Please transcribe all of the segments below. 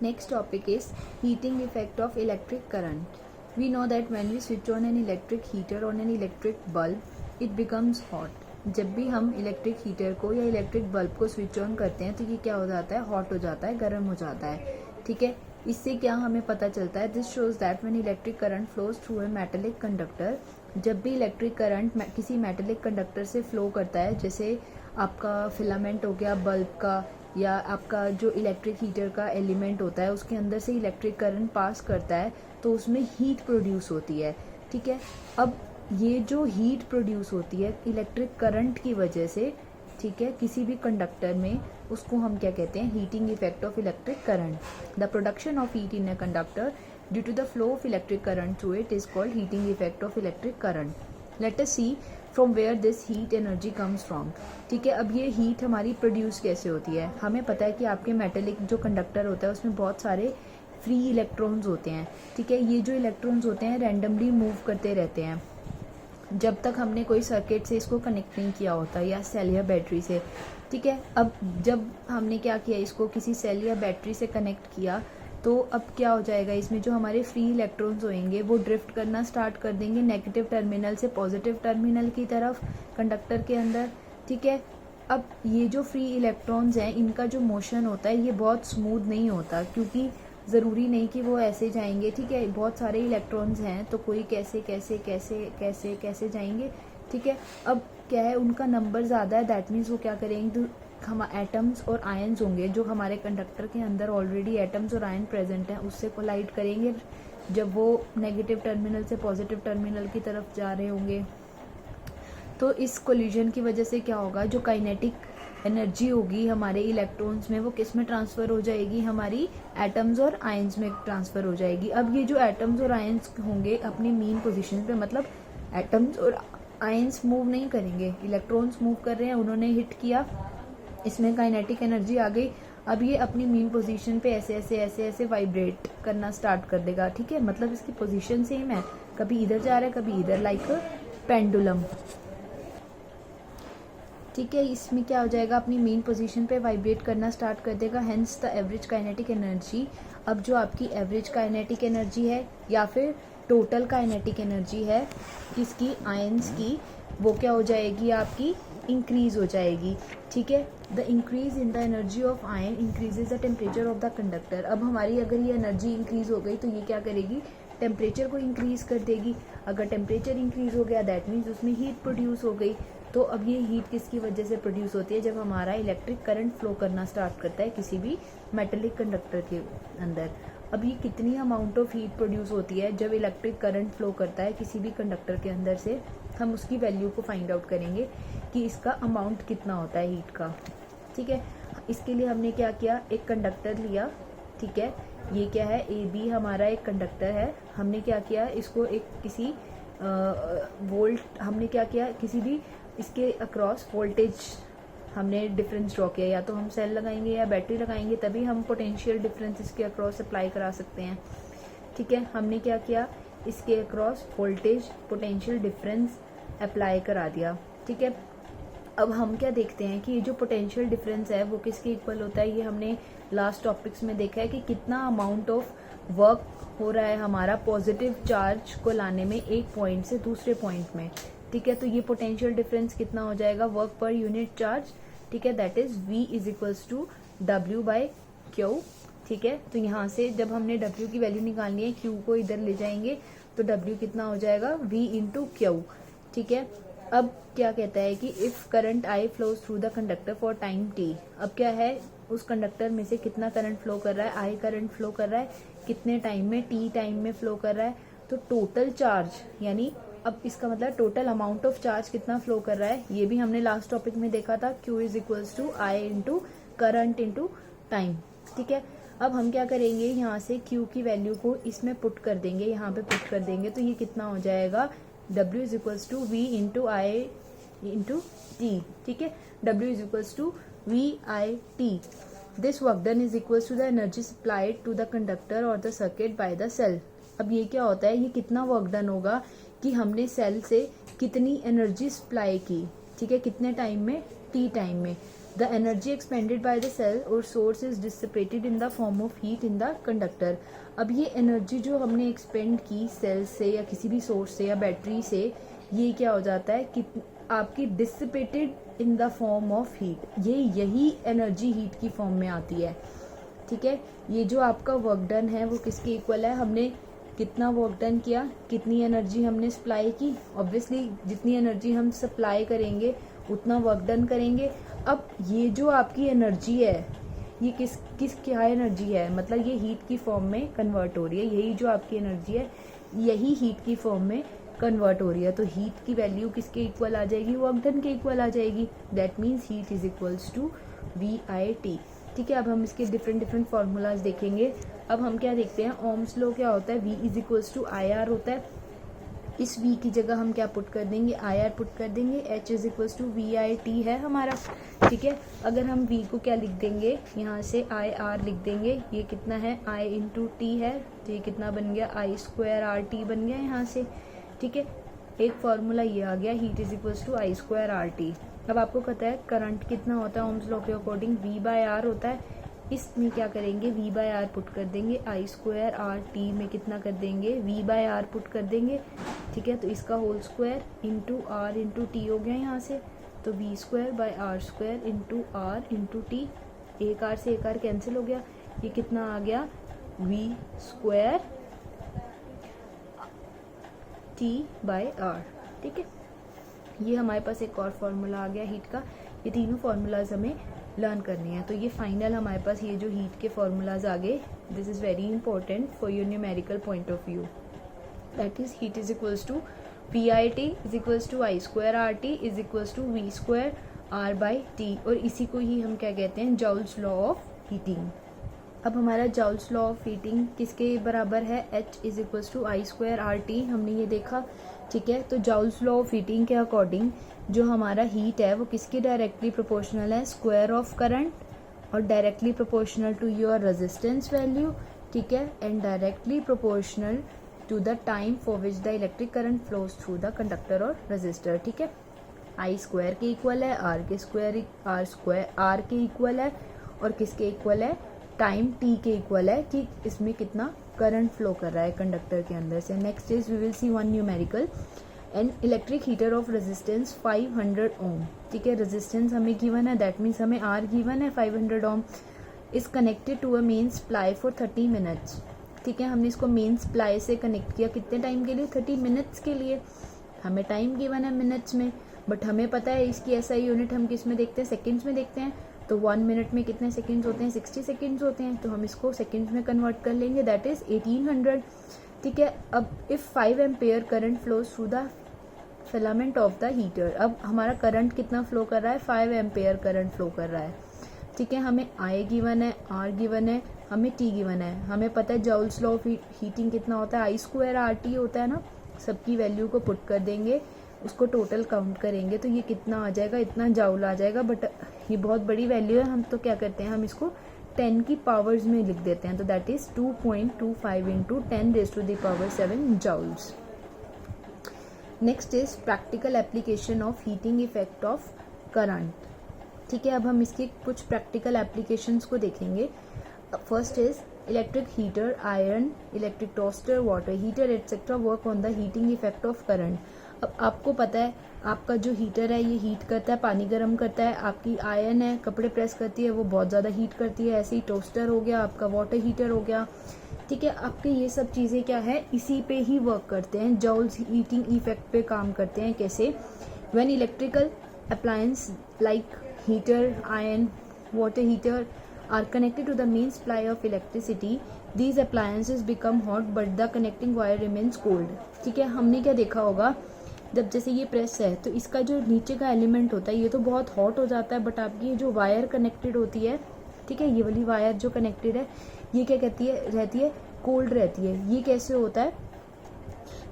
Next topic is heating effect of electric current. We know that when we switch on an electric heater on an electric bulb, it becomes hot. जब भी हम electric heater को या electric bulb को switch on करते हैं तो ये क्या हो जाता है, हॉट हो जाता है, गर्म हो जाता है. ठीक है, इससे क्या हमें पता चलता है, this shows that when electric current flows through a metallic conductor, जब भी इलेक्ट्रिक करंट किसी मेटेलिक कंडक्टर से फ्लो करता है, जैसे आपका फिलामेंट हो गया बल्ब का, या आपका जो इलेक्ट्रिक हीटर का एलिमेंट होता है उसके अंदर से इलेक्ट्रिक करंट पास करता है तो उसमें हीट प्रोड्यूस होती है. ठीक है, अब ये जो हीट प्रोड्यूस होती है इलेक्ट्रिक करंट की वजह से, ठीक है, किसी भी कंडक्टर में, उसको हम क्या कहते हैं, heating effect of electric current. The production of heat in a conductor due to the flow of electric current through it is called heating effect of electric current. Let us see from where this heat energy comes from. ठीक है, अब ये heat हमारी produce कैसे होती है. हमें पता है कि आपके मेटेलिक जो कंडक्टर होता है उसमें बहुत सारे फ्री इलेक्ट्रॉन्स होते हैं. ठीक है, ये जो इलेक्ट्रॉन्स होते हैं रैंडमली मूव करते रहते हैं जब तक हमने कोई सर्किट से इसको कनेक्ट नहीं किया होता, या सेल या बैटरी से. ठीक है, अब जब हमने क्या किया, इसको किसी सेल या बैटरी से कनेक्ट किया तो अब क्या हो जाएगा, इसमें जो हमारे फ्री इलेक्ट्रॉन्स होंगे वो ड्रिफ्ट करना स्टार्ट कर देंगे नेगेटिव टर्मिनल से पॉजिटिव टर्मिनल की तरफ कंडक्टर के अंदर. ठीक है, अब ये जो फ्री इलेक्ट्रॉन्स हैं इनका जो मोशन होता है ये बहुत स्मूथ नहीं होता, क्योंकि ज़रूरी नहीं कि वो ऐसे जाएंगे. ठीक है, बहुत सारे इलेक्ट्रॉन्स हैं तो कोई कैसे कैसे कैसे कैसे कैसे जाएंगे. ठीक है, अब क्या है, उनका नंबर ज़्यादा है, दैट मीन्स वो क्या करेंगे, तो हम एटम्स और आयन्स होंगे जो हमारे कंडक्टर के अंदर ऑलरेडी एटम्स और आयन प्रेजेंट हैं उससे कोलाइड करेंगे जब वो नेगेटिव टर्मिनल से पॉजिटिव टर्मिनल की तरफ जा रहे होंगे. तो इस कोलिजन की वजह से क्या होगा, जो काइनेटिक एनर्जी होगी हमारे इलेक्ट्रॉन्स में वो किस में ट्रांसफ़र हो जाएगी, हमारी एटम्स और आयंस में ट्रांसफ़र हो जाएगी. अब ये जो एटम्स और आयंस होंगे अपनी मीन पोजीशन पे, मतलब एटम्स और आयंस मूव नहीं करेंगे, इलेक्ट्रॉन्स मूव कर रहे हैं, उन्होंने हिट किया, इसमें काइनेटिक एनर्जी आ गई. अब ये अपनी मीन पोजीशन पे ऐसे ऐसे ऐसे ऐसे वाइब्रेट करना स्टार्ट कर देगा. ठीक है, मतलब इसकी पोजीशन सेम है, कभी इधर जा रहा है कभी इधर, लाइक पेंडुलम. ठीक है, इसमें क्या हो जाएगा, अपनी मेन पोजीशन पे वाइब्रेट करना स्टार्ट कर देगा, hence the average kinetic energy. अब जो आपकी एवरेज काइनेटिक एनर्जी है या फिर टोटल काइनेटिक एनर्जी है किसकी, आयंस की, वो क्या हो जाएगी, आपकी इंक्रीज हो जाएगी. ठीक है, the increase in the energy of ion increases the temperature of the conductor. अब हमारी अगर ये एनर्जी इंक्रीज हो गई तो ये क्या करेगी, टेम्परेचर को इंक्रीज कर देगी. अगर टेम्परेचर इंक्रीज हो गया दैट मीन्स उसमें हीट प्रोड्यूस हो गई. तो अब ये हीट किसकी वजह से प्रोड्यूस होती है, जब हमारा इलेक्ट्रिक करंट फ्लो करना स्टार्ट करता है किसी भी मेटेलिक कंडक्टर के अंदर. अब ये कितनी अमाउंट ऑफ हीट प्रोड्यूस होती है जब इलेक्ट्रिक करंट फ्लो करता है किसी भी कंडक्टर के अंदर से, हम उसकी वैल्यू को फाइंड आउट करेंगे कि इसका अमाउंट कितना होता है हीट का. ठीक है, इसके लिए हमने क्या किया, एक कंडक्टर लिया. ठीक है, ये क्या है, ए बी हमारा एक कंडक्टर है. हमने क्या किया, इसको एक किसी वोल्ट, हमने क्या किया, किसी भी इसके अक्रॉस वोल्टेज हमने डिफरेंस ड्रॉ किया, या तो हम सेल लगाएंगे या बैटरी लगाएंगे तभी हम पोटेंशियल डिफरेंस इसके अक्रॉस अप्लाई करा सकते हैं. ठीक है, हमने क्या किया, इसके across voltage potential difference apply करा दिया. ठीक है, अब हम क्या देखते हैं कि ये जो पोटेंशियल डिफरेंस है वो किसके इक्वल होता है. ये हमने लास्ट टॉपिक्स में देखा है कि कितना अमाउंट ऑफ वर्क हो रहा है हमारा पॉजिटिव चार्ज को लाने में एक पॉइंट से दूसरे पॉइंट में. ठीक है, तो ये पोटेंशियल डिफरेंस कितना हो जाएगा, वर्क पर यूनिट चार्ज. ठीक है, that is V is equals to W by Q. ठीक है, तो यहाँ से जब हमने W की वैल्यू निकालनी है, Q को इधर ले जाएंगे तो W कितना हो जाएगा, V इंटू Q. ठीक है, अब क्या कहता है कि if current I flows through the conductor for time T. अब क्या है, उस कंडक्टर में से कितना करंट फ्लो कर रहा है, I करंट फ्लो कर रहा है, कितने टाइम में, T टाइम में फ्लो कर रहा है. तो टोटल चार्ज, यानी अब इसका मतलब टोटल अमाउंट ऑफ चार्ज कितना फ्लो कर रहा है, ये भी हमने लास्ट टॉपिक में देखा था, Q is equals to I into current into time. ठीक है, अब हम क्या करेंगे, यहाँ से Q की वैल्यू को इसमें पुट कर देंगे, यहाँ पे पुट कर देंगे तो ये कितना हो जाएगा, W is equals to V into I into T. ठीक है, W is equals to VIT. This work done is equals to the energy supplied to the conductor और the circuit by the cell. अब ये क्या होता है, ये कितना वर्क डन होगा कि हमने सेल से कितनी एनर्जी सप्लाई की. ठीक है, कितने टाइम में, T टाइम में. The energy expended by the cell और source is dissipated in the form of heat in the conductor. अब ये एनर्जी जो हमने एक्सपेंड की सेल से या किसी भी सोर्स से या बैटरी से, ये क्या हो जाता है कि आपकी dissipated in the form of heat, यही एनर्जी हीट की फॉर्म में आती है। ठीक है, ये जो आपका वर्क डन है वो किसके इक्वल है, हमने कितना वर्क डन किया, कितनी एनर्जी हमने सप्लाई की। ऑब्वियसली जितनी एनर्जी हम सप्लाई करेंगे उतना वर्क डन करेंगे। अब ये जो आपकी एनर्जी है ये किस क्या एनर्जी है, मतलब ये हीट की फॉर्म में कन्वर्ट हो रही है। यही जो आपकी एनर्जी है यही हीट की फॉर्म में कन्वर्ट हो रही है। तो हीट की वैल्यू किसके इक्वल आ जाएगी, वर्क डन के इक्वल आ जाएगी। That means heat is equals to VIT। ठीक है, अब हम इसके डिफरेंट फार्मूलाज देखेंगे। अब हम क्या देखते हैं, ओम्स लॉ क्या होता है, V is equals to IR होता है। इस V की जगह हम क्या पुट कर देंगे, IR पुट कर देंगे। H is equals to VIT है हमारा। ठीक है, अगर हम V को क्या लिख देंगे, यहाँ से IR लिख देंगे, ये कितना है I इंटू T है, तो ये कितना बन गया I स्क्वायर RT बन गया यहाँ से। ठीक है, एक फार्मूला ये आ गया, heat is equals to I square RT। अब आपको पता है करंट कितना होता है ओम्स लॉ के अकॉर्डिंग, V/R होता है। इसमें क्या करेंगे, V/R पुट कर देंगे, I स्क्वायर RT में कितना कर देंगे, V/R पुट कर देंगे। ठीक है, तो इसका whole square into R into T हो गया यहाँ से, तो V square by R square into R into T। एक R से एक R कैंसिल हो गया, ये कितना आ गया V square T by R। ठीक है, ये हमारे पास एक और फार्मूला आ गया हीट का। ये तीनों फार्मूलाज हमें लर्न करनी है। तो ये फाइनल हमारे पास ये जो हीट के फार्मूलाज आ गए, this is very important for your numerical point of view. That is heat is equals to VIT is equals to I square RT is equals to V square R by T। और इसी को ही हम क्या कहते हैं, joules law of heating. अब हमारा joules law of heating किसके बराबर है, H is equals to I square RT, हमने ये देखा। ठीक है, तो जॉल्स लॉ ऑफ हीटिंग के अकॉर्डिंग जो हमारा हीट है वो किसके डायरेक्टली प्रोपोर्शनल है, स्क्वायर ऑफ करंट और directly proportional to your resistance value. ठीक है, and directly proportional to the time for which the electric current flows through the conductor और रेजिस्टर। ठीक है, I स्क्वायर के इक्वल है, R के इक्वल है, और किसके इक्वल है, टाइम T के इक्वल है कि इसमें कितना करंट फ्लो कर रहा है कंडक्टर के अंदर से। Next is we will see one numerical, an electric heater of resistance 500 ohm. ठीक है, रेजिस्टेंस हमें गिवन है, दैट मीन्स हमें R गिवन है 500 ohm, is connected to a main supply for 30 minutes. ठीक है, हमने इसको मेन सप्लाई से कनेक्ट किया कितने टाइम के लिए, 30 मिनट्स के लिए। हमें टाइम गिवन है मिनट्स में, बट हमें पता है इसकी SI यूनिट हम किस में देखते हैं, सेकेंड्स में देखते हैं। तो 1 मिनट में कितने सेकेंड्स होते हैं, 60 सेकेंड्स होते हैं, तो हम इसको सेकेंड्स में कन्वर्ट कर लेंगे, दैट इज 1800। ठीक है, अब if 5 ampere current flows through the filament of the heater, अब हमारा करंट कितना फ्लो कर रहा है, 5 एम्पेयर करंट फ्लो कर रहा है। ठीक है, हमें I गिवन है, R गिवन है, हमें T गिवन है। हमें पता है जॉल्स लॉ ऑफ हीटिंग कितना होता है, I स्क्वायर RT होता है ना। सबकी वैल्यू को पुट कर देंगे, उसको टोटल काउंट करेंगे तो ये कितना आ जाएगा, इतना जाउल आ जाएगा। बट ये बहुत बड़ी वैल्यू है, हम तो क्या करते हैं, हम इसको 10 की पावर्स में लिख देते हैं। तो that is 2.25 into 10 raise to the power 7 joules. Next is practical application of heating effect of current. ठीक है, अब हम इसके कुछ प्रैक्टिकल एप्लीकेशंस को देखेंगे। First is electric heater, iron, electric toaster, water heater etcetera work on the heating effect of current. अब आपको पता है आपका जो हीटर है ये हीट करता है, पानी गर्म करता है। आपकी आयरन है, कपड़े प्रेस करती है, वो बहुत ज़्यादा हीट करती है। ऐसे ही टोस्टर हो गया, आपका वाटर हीटर हो गया। ठीक है, आपके ये सब चीज़ें क्या है, इसी पे ही वर्क करते हैं, जॉल्स हीटिंग इफेक्ट पे काम करते हैं। कैसे, when electrical appliance like heater, iron, water heater are connected to the main supply of electricity, these appliances become hot but the connecting wire remains cold। ठीक है, हमने क्या देखा होगा, जब जैसे ये प्रेस है तो इसका जो नीचे का एलिमेंट होता है ये तो बहुत हॉट हो जाता है, बट आपकी ये जो वायर कनेक्टेड होती है, ठीक है, ये वाली वायर जो कनेक्टेड है ये क्या रहती है, कोल्ड रहती है। ये कैसे होता है,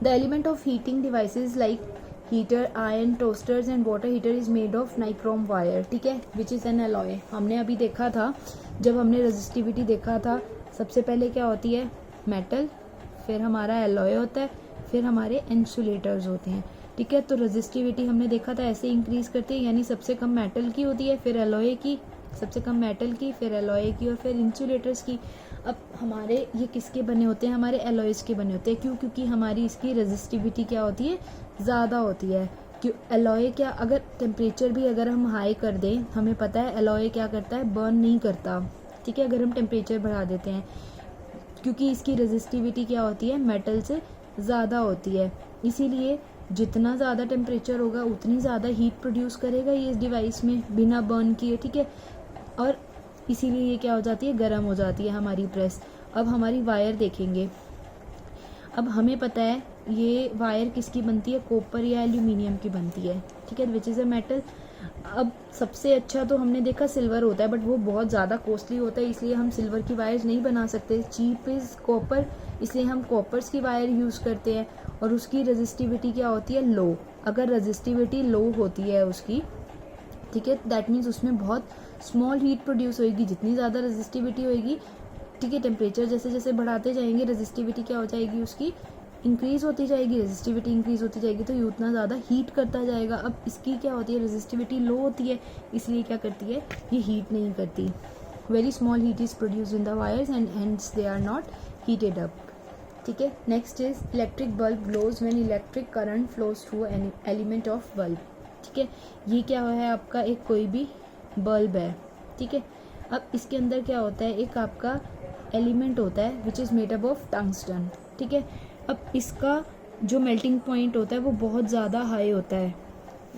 the element of heating devices like heater, iron, toasters and water heater is made of nichrome wire. ठीक है, विच इज़ एन अलॉय। हमने अभी देखा था, जब हमने रेजिस्टिविटी देखा था, सबसे पहले क्या होती है, मेटल, फिर हमारा एलॉय होता है, फिर हमारे इंसुलेटर्स होते हैं। ठीक है। तो रेजिस्टिविटी हमने देखा था ऐसे इंक्रीज करती है, यानी सबसे कम मेटल की होती है, फिर एलॉय की, सबसे कम मेटल की, फिर एलॉय की और फिर इंसुलेटर्स की। अब हमारे ये किसके बने होते हैं, हमारे एलॉयज के बने होते हैं। क्यों? क्योंकि हमारी इसकी रेजिस्टिविटी क्या होती है, ज़्यादा होती है। क्यों? एलॉय क्या, अगर टेम्परेचर भी अगर हम हाई कर दें, हमें पता है एलॉय क्या करता है, बर्न नहीं करता। ठीक है, अगर हम टेम्परेचर बढ़ा देते हैं, क्योंकि इसकी रेजिस्टिविटी क्या होती है, मेटल से ज़्यादा होती है। इसीलिए जितना ज़्यादा टेम्परेचर होगा उतनी ज़्यादा हीट प्रोड्यूस करेगा ये इस डिवाइस में बिना बर्न किए। ठीक है, और इसीलिए ये क्या हो जाती है, गर्म हो जाती है हमारी प्रेस। अब हमारी वायर देखेंगे। अब हमें पता है ये वायर किसकी बनती है, कॉपर या एल्यूमिनियम की बनती है। ठीक है, विच इज़ अ मेटल। अब सबसे अच्छा तो हमने देखा सिल्वर होता है, बट वो बहुत ज़्यादा कॉस्टली होता है, इसलिए हम सिल्वर की वायर्स नहीं बना सकते। चीप इज़ कॉपर, इसलिए हम कॉपर्स की वायर यूज़ करते हैं। और उसकी रेजिस्टिविटी क्या होती है, लो। अगर रेजिस्टिविटी लो होती है उसकी, ठीक है, दैट मीन्स उसमें बहुत स्मॉल हीट प्रोड्यूस होगी। जितनी ज़्यादा रेजिस्टिविटी होगी, ठीक है, टेम्परेचर जैसे जैसे बढ़ाते जाएंगे रेजिस्टिविटी क्या हो जाएगी उसकी, इंक्रीज होती जाएगी। रेजिस्टिविटी इंक्रीज होती जाएगी तो ये उतना ज़्यादा हीट करता जाएगा। अब इसकी क्या होती है, रेजिस्टिविटी लो होती है, इसलिए क्या करती है, ये हीट नहीं करती। Very small heat is produce in the wires and hence they are not heated up. ठीक है, next is electric bulb glows when electric current flows through an element of bulb. ठीक है, ये क्या है, आपका एक कोई भी बल्ब है। ठीक है, अब इसके अंदर क्या होता है, एक आपका एलिमेंट होता है which is made up of tungsten. ठीक है, अब इसका जो मेल्टिंग पॉइंट होता है वो बहुत ज़्यादा हाई होता है।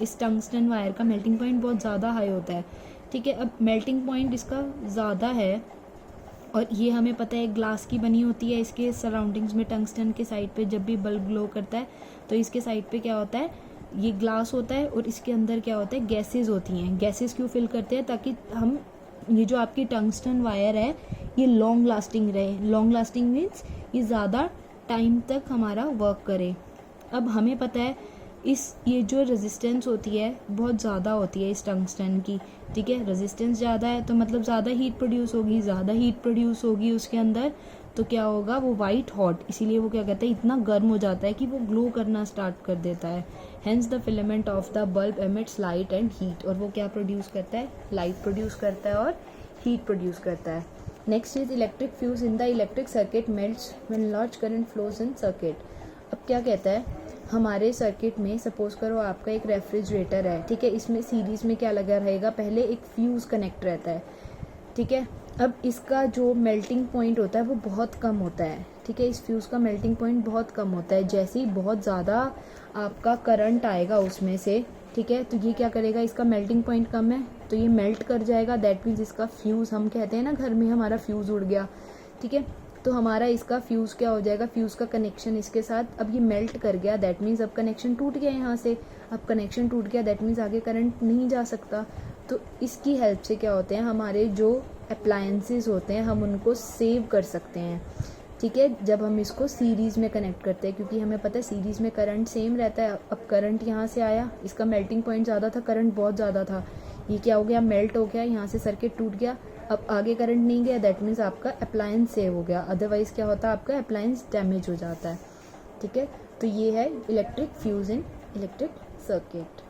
इस टंगस्टन वायर का मेल्टिंग पॉइंट बहुत ज़्यादा हाई होता है। ठीक है, अब मेल्टिंग पॉइंट इसका ज़्यादा है और ये हमें पता है ग्लास की बनी होती है। इसके सराउंडिंग्स में टंगस्टन के साइड पे जब भी बल्ब ग्लो करता है तो इसके साइड पे क्या होता है, ये ग्लास होता है और इसके अंदर क्या होता है, गैसेस होती हैं। गैसेस क्यों फिल करते हैं, ताकि हम ये जो आपकी टंगस्टन वायर है ये लॉन्ग लास्टिंग रहे। लॉन्ग लास्टिंग मीन्स ये ज़्यादा टाइम तक हमारा वर्क करे। अब हमें पता है ये जो रेजिस्टेंस होती है बहुत ज़्यादा होती है इस टंगस्टन की। ठीक है, रेजिस्टेंस ज़्यादा है तो मतलब ज़्यादा हीट प्रोड्यूस होगी, ज़्यादा हीट प्रोड्यूस होगी उसके अंदर तो क्या होगा, वो वाइट हॉट, इसीलिए वो क्या कहता है, इतना गर्म हो जाता है कि वो ग्लो करना स्टार्ट कर देता है। Hence the filament of the bulb emits light and heat, और वो क्या प्रोड्यूस करता है, लाइट प्रोड्यूस करता है और हीट प्रोड्यूस करता है। Next is electric fuse in the electric circuit melts when large current flows in circuit. अब क्या कहता है, हमारे सर्किट में सपोज करो आपका एक रेफ्रिजरेटर है। ठीक है, इसमें सीरीज में क्या लगा रहेगा, पहले एक फ्यूज कनेक्ट रहता है। ठीक है, अब इसका जो मेल्टिंग पॉइंट होता है वो बहुत कम होता है। ठीक है, इस फ्यूज़ का मेल्टिंग पॉइंट बहुत कम होता है। जैसे ही बहुत ज़्यादा आपका करंट आएगा उसमें से, ठीक है, तो ये क्या करेगा, इसका मेल्टिंग पॉइंट कम है तो ये मेल्ट कर जाएगा। दैट मीन्स इसका फ्यूज़, हम कहते हैं ना घर में हमारा फ्यूज़ उड़ गया। ठीक है, तो हमारा इसका फ्यूज़ क्या हो जाएगा, फ्यूज़ का कनेक्शन इसके साथ अब ये मेल्ट कर गया। दैट मीन्स अब कनेक्शन टूट गया यहाँ से। अब कनेक्शन टूट गया दैट मीन्स आगे करंट नहीं जा सकता। तो इसकी हेल्प से क्या होते हैं, हमारे जो अप्लायंसेस होते हैं हम उनको सेव कर सकते हैं। ठीक है, जब हम इसको सीरीज़ में कनेक्ट करते हैं, क्योंकि हमें पता है सीरीज़ में करंट सेम रहता है। अब करंट यहाँ से आया, इसका मेल्टिंग पॉइंट ज़्यादा था, करंट बहुत ज़्यादा था, ये क्या हो गया, मेल्ट हो गया, यहाँ से सर्किट टूट गया। अब आगे करंट नहीं गया, दैट मीन्स आपका अप्लायंस सेव हो गया। अदरवाइज़ क्या होता है, आपका अप्लायंस डैमेज हो जाता है। ठीक है, तो ये है इलेक्ट्रिक फ्यूज इन इलेक्ट्रिक सर्किट।